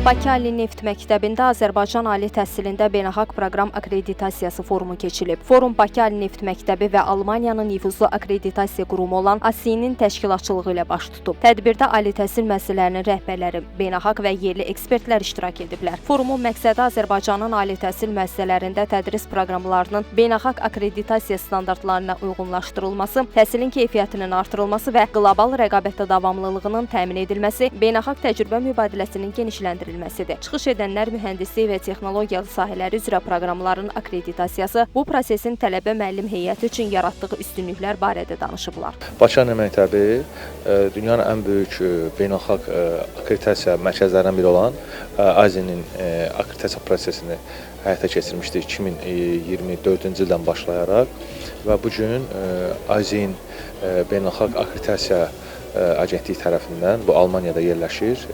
Bakı Ali Neft Məktəbində Azərbaycan Ali Təhsilində Beynəlxalq Proqram Akkreditasiyası forumu keçilib. Forum Bakı Ali Neft Məktəbi və Almaniyanın nüfuzlu akkreditasiya qurumu olan ASİ-nin təşkilatçılığı ilə baş tutub. Tədbirdə ali təhsil müəssisələrinin rəhbərləri, beynəlxalq və yerli ekspertlər iştirak ediblər. Forumun məqsədi Azərbaycanın ali təhsil müəssisələrində tədris proqramlarının beynəlxalq akkreditasiya standartlarına uyğunlaşdırılması, təhsilin keyfiyyətinin artırılması və qlobal rəqabətdə davamlılığının təmin edilməsi, beynəlxalq təcrübə mübadiləsinin genişləndirilməsidir. Çıxış edənlər mühəndislik və texnologiyalı sahələri üzrə proqramların akkreditasiyası, bu prosesin tələbə müəllim heyəti üçün yaratdığı üstünlüklər barədə danışıblar. Bakı Ali məktəbi dünyanın ən böyük beynəlxalq akkreditasiya mərkəzlərindən biri olan ASİ-nin akkreditasiya prosesini həyata keçirmişdi 2024-cü ildən başlayaraq və bu gün ASİ-nin beynəlxalq akkreditasiya agentlik tərəfindən, bu Almaniyada yerləşir,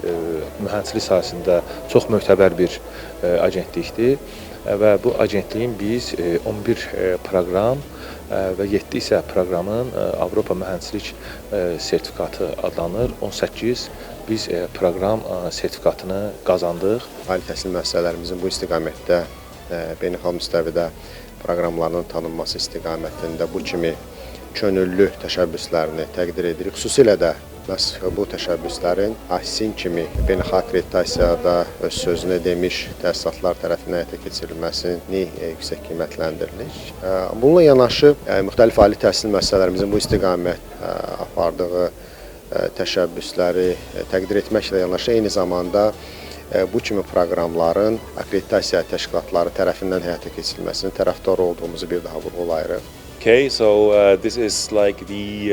mühəndislik sahəsində çox möhtəbər bir agentlikdir və bu agentliyin biz 11 proqram və 7 isə proqramın Avropa mühəndislik sertifikatı adlanır. 18 biz proqram sertifikatını qazandıq. Ali təhsil müəssisələrimizin bu istiqamətdə beynəlxalq müstəvidə proqramlarının tanınması istiqamətində bu kimi könüllü təşəbbüslərini təqdir edirik. Xüsusilə də məhz bu təşəbbüslərin ASİ kimi beynəlxalq akkreditasiyada öz sözünü demiş təsisatlar tərəfindən həyata keçirilməsini yüksək qiymətləndiririk. Bununla yanaşı, müxtəlif ali təhsil müəssisələrimizin bu istiqamət apardığı təşəbbüsləri təqdir etməklə yanaşı, eyni zamanda bu kimi proqramların akkreditasiya təşkilatları tərəfindən həyata keçirilməsinin tərəfdarı olduğumuzu bir daha vurğulayırıq. Okay, so this is like the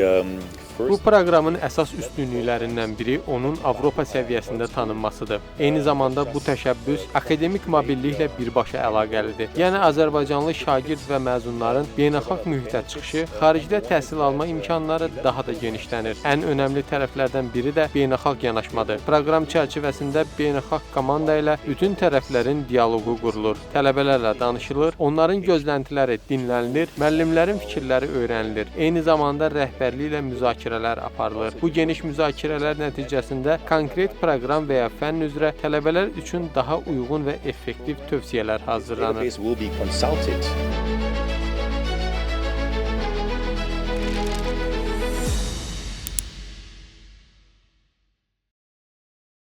Bu proqramın əsas üstünlüklərindən biri onun Avropa səviyyəsində tanınmasıdır. Eyni zamanda bu təşəbbüs akademik mobilliklə birbaşa əlaqəlidir. Yəni Azərbaycanlı şagird və məzunların beynəlxalq mühitə çıxışı, xaricdə təhsil alma imkanları daha da genişlənir. Ən önəmli tərəflərdən biri də beynəlxalq yanaşmadır. Proqram çərçivəsində beynəlxalq komanda ilə bütün tərəflərin dialoqu qurulur, tələbələrlə danışılır, onların gözləntiləri dinlənilir, müəllimlərin fikirləri öyrənilir. Eyni zamanda rəhbərliklə müzakirələr aparılır. Bu geniş müzakirələr nəticəsində konkret proqram və ya fənn üzrə tələbələr üçün daha uyğun və effektiv tövsiyələr hazırlanır.